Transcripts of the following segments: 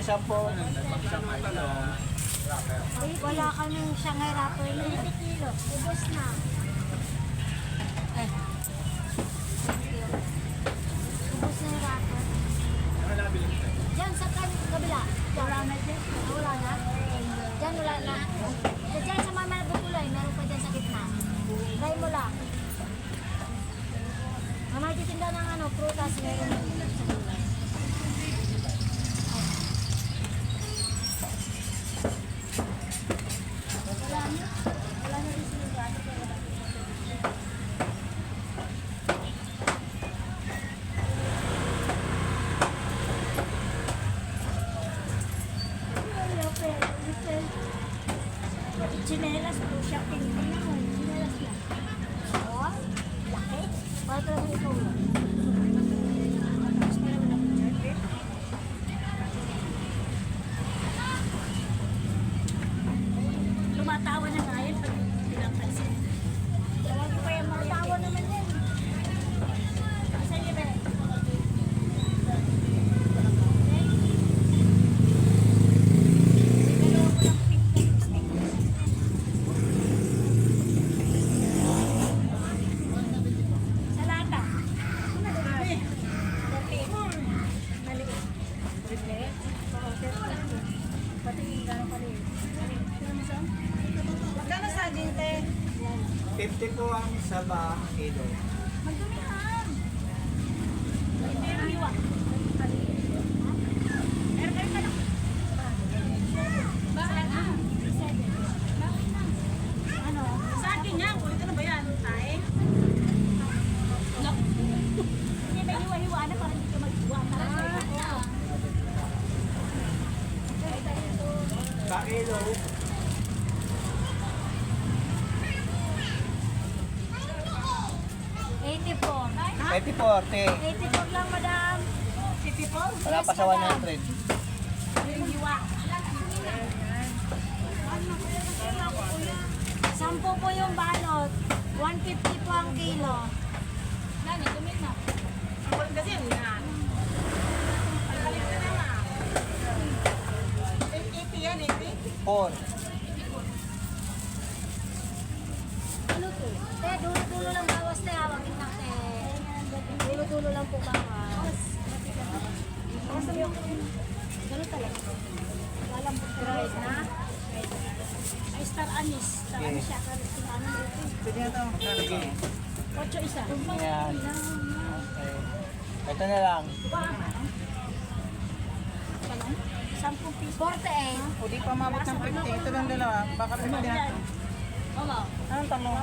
Sampo. Wala kaming Shanghai wrapper na 20 kilo. Ubos na. Ubos na yung wrapper. Diyan sa kabila. Wala na dyan. Wala na? Diyan wala na. Diyan sa mga butulay, meron pa dyan sa gitna. Try mo lang. Mamay titinda ng prutas, meron sa gulay. Chinelas po siya. Tingnan mo. Chinelas na. Oh, laki. Para talaga ikaw lang. Tumatawa na nga yan pag pinangpansin. Tawag ko pa yung matawa naman yan. Saan niya ba? Magkano sa dinte? 50 po ang saba kilo. Magdumihan. Iwa. Meron ka lang. Bakit na? Ano? Sa akin yan. Ito na ba yan? Tae? Hindi, may hiwa-hiwa na para hindi ka mag-hiwa. Sa kilo. 84, 84 lang, madam. 54? wala pa sa 100. Yung hiwa. 10 po yung balot. 150 po ang kilo. Nani, tumit na. Ang kasi yan yan. Pagkalit na naman. 80 yan, 80? 4. Ano to? Te, dulo-dulo lang bawas te. Hawagin lang te. Dulo-dulo lang po bawas. Ganun talaga. Walang rice na. Ay, star anise. Star anise siya. Ano dito? Sige ito. Sige. 8 isa. Ayan. Okay. Ito na lang. 10 piso. 48. O di pa mabot ng 50. Ito lang dalawa. Baka 50 na. Oo. Anong tamo?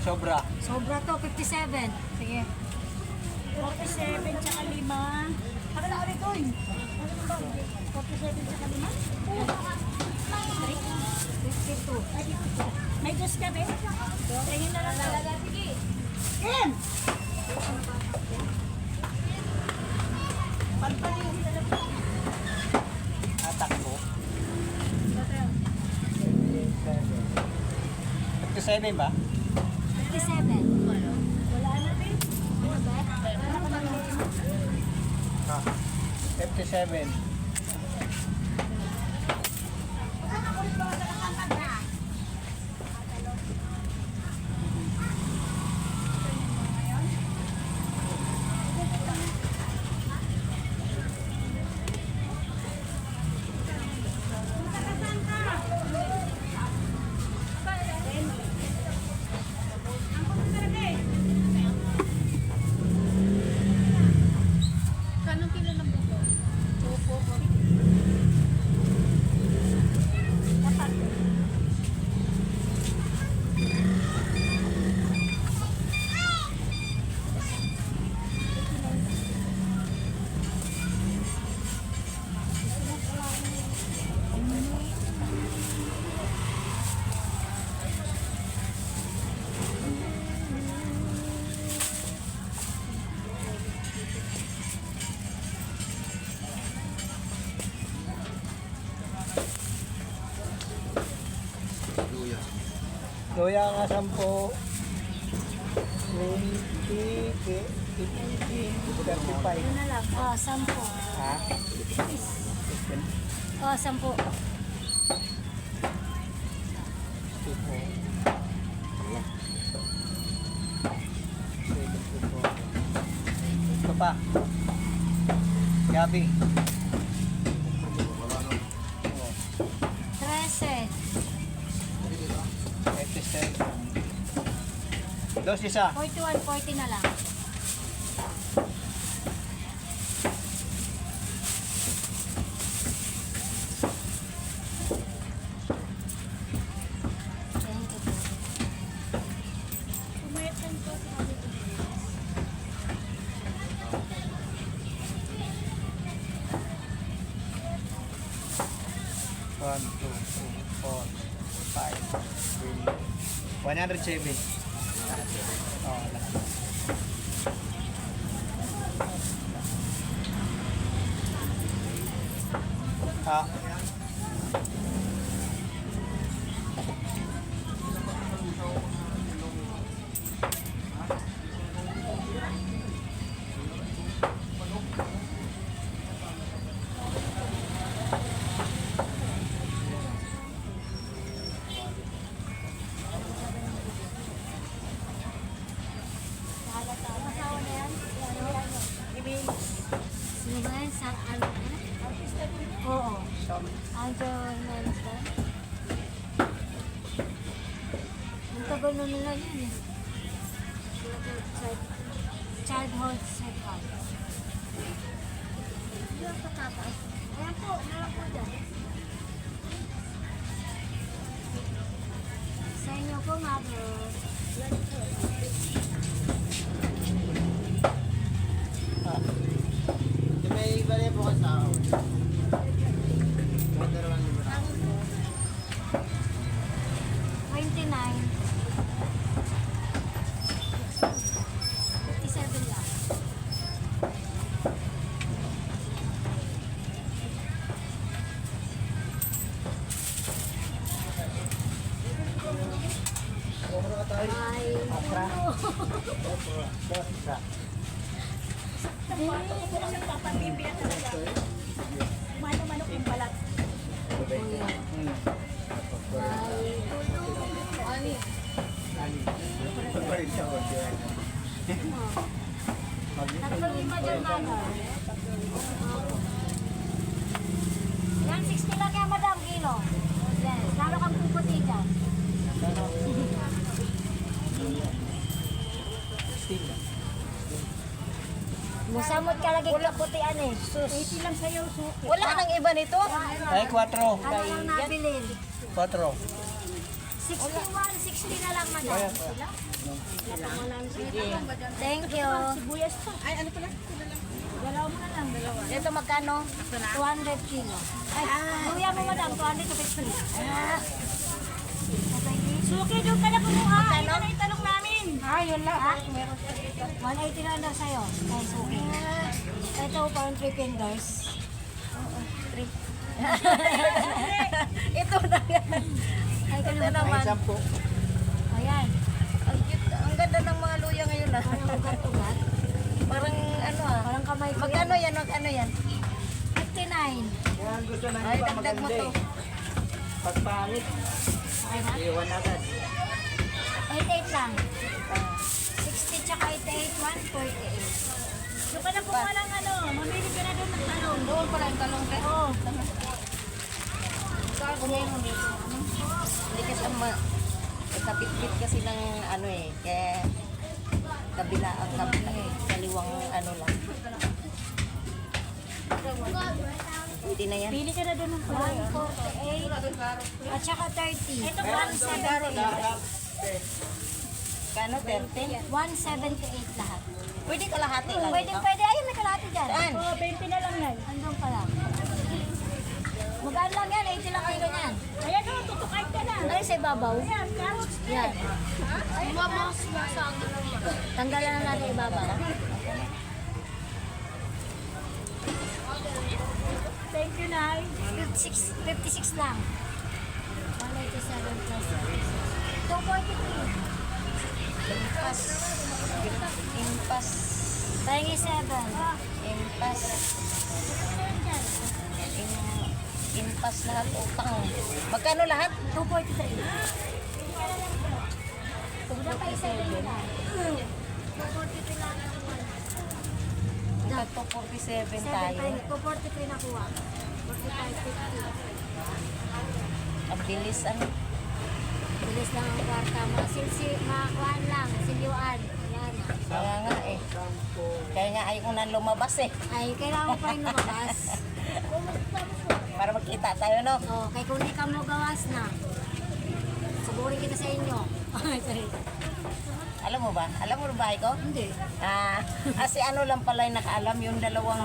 Sobra. Sobra to, 57. Sige. 47 tsaka 5. Ano na ulit doon? 47 tsaka 5? 52. May juice ka, be? Tingin na lang talaga. Sige. Kim! Pagpalihin na lang. Atakbo. 57 ba? 57. Wala na, be. Ano ba? Ano ba? Ha. 57. Kanong kilo ng buto? Luya nga 10. 20, 15, 35. Yun na lang. 10. Ha? Oh, 10. Ito pa. Gabi. 13. 27. Dos isa. 41, 40 na lang. Thank you. Kumayatan po sa dito. One, two, three, 4, 5, 107. Oh, lahat. Ah. Asawa na yan? Sino ba yan? Sa ano? Oo. Anjo Jimenez ba? Ang tagal na nila yan eh. Childhood psycho. Hindi ako patataas. Ayan po, meron po dyan. Sa inyo po, mother. May bali po ka sa ako. May dalawang numero. 29. 57 lang. Ay, Dos isa. Papamimbiyan talaga. Mano-manok yung balat. Tatlo lima dyan, mother. Yan, 60 lang yan, madam, kilo. Yes, lalo kang puputi dyan. Musamot ka lagi kaputian eh. Sus. 80 lang sa'yo, suki. Wala nang iba nito. Ay, 4. Ano lang nabilin? 4. 61, 60 na lang, madam. Thank you. Sibuyas pa. Ay, ano pala? Dalawa mo na lang, dalawa. Ito magkano? 200 kilo. Ay, luya mo, madam. 250. Suki, doon ka na kumuha. Ano na itanong namin? Ah, yun lang. Ha? 180 na daw sa'yo. Kay Suki. Ito, parang 3 fingers. Ito na yan. Ay, Ito kalimutan. naman. Ay, 10. Ayan. Ang cute. Ang ganda ng mga luya ngayon ah. Parang ugat-ugat. Parang ano ah. Parang kamay ko Magkano yan. yan? Magkano yan? 59. Yan gusto ng Ay, iba dagdag mo maganda to. eh. Pag pangit, Okay na? iwan agad. 88 lang. 60 tsaka 88, 148. Doon ka na kumuha ng ano. Mamili ka na doon ng talong. Doon pala yung talong kayo. Oo. Hindi kasi kapit-pit kasi ng ano eh. Kaya kabila ang kabila eh. Kaliwang ano lang. Pwede na yan. Pili ka na doon ng talong. 148 at saka 30. Ito, 178. Kano? 30? 178 lahat. Pwede kalahati lang Pwede, ito. pwede. Ayun, may kalahati dyan. Saan? Oh, 20 na lang yan. Andun pa lang. Magaan lang yan, 80 lang kilo yan. Ayan o, tutukay ka na. Ay, sa ibabaw. Ayan, carrots na. Yan. Tanggalan na natin ibabaw. Thank you, Nay. 56 lang. 187 plus 36. Impas. Impas. Pahingi 7. Impas. Impas lahat utang. Magkano lahat? 243. Wala pa isa din lang. 243 lang nakuha. Ito 47 tayo. 243 nakuha. 45.50. Ang bilis ano. Bilis lang ang kwarta. Makakuhaan lang. Silyuan. Yan. Kaya nga eh. Kaya nga ayaw ko na lumabas eh. Ay, kailangan ko pa rin lumabas. Para magkita tayo no. Oh, kay kung di ka mo gawas na. Suburin kita sa inyo. Ay, sorry. Alam mo ba? Alam mo ba ko? Hindi. Kasi ano lang pala yung nakaalam yung dalawang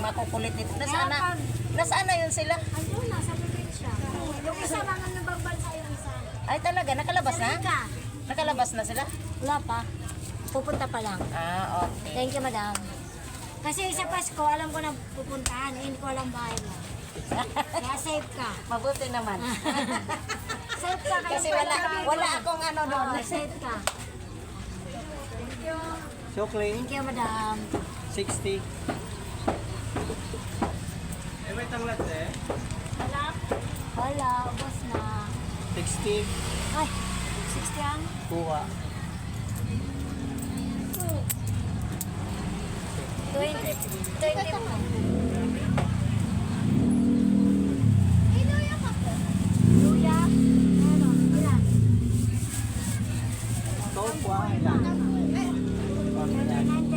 makukulit dito. Nasaan na yun sila? Ayun, nasa probinsya. Yung isa mga nabagbansa yung isa. Ay talaga, nakalabas na? Ka. Nakalabas na sila? Wala pa. Pupunta pa lang. Okay. Thank you, madam. Kasi sa Pasko, alam ko na pupuntahan. Hindi ko alam bahay mo. Kaya safe ka. Mabuti naman. Safe ka. Kasi wala akong ano doon. Safe ka. Sukli, Thank you, madam. 60. Eh, may tanglat eh. Wala, ubos na. 60. Ay, 60 ang. Kuha. 20. Luya. Ano? Ilan? Ito, kuha. Ilan? 39.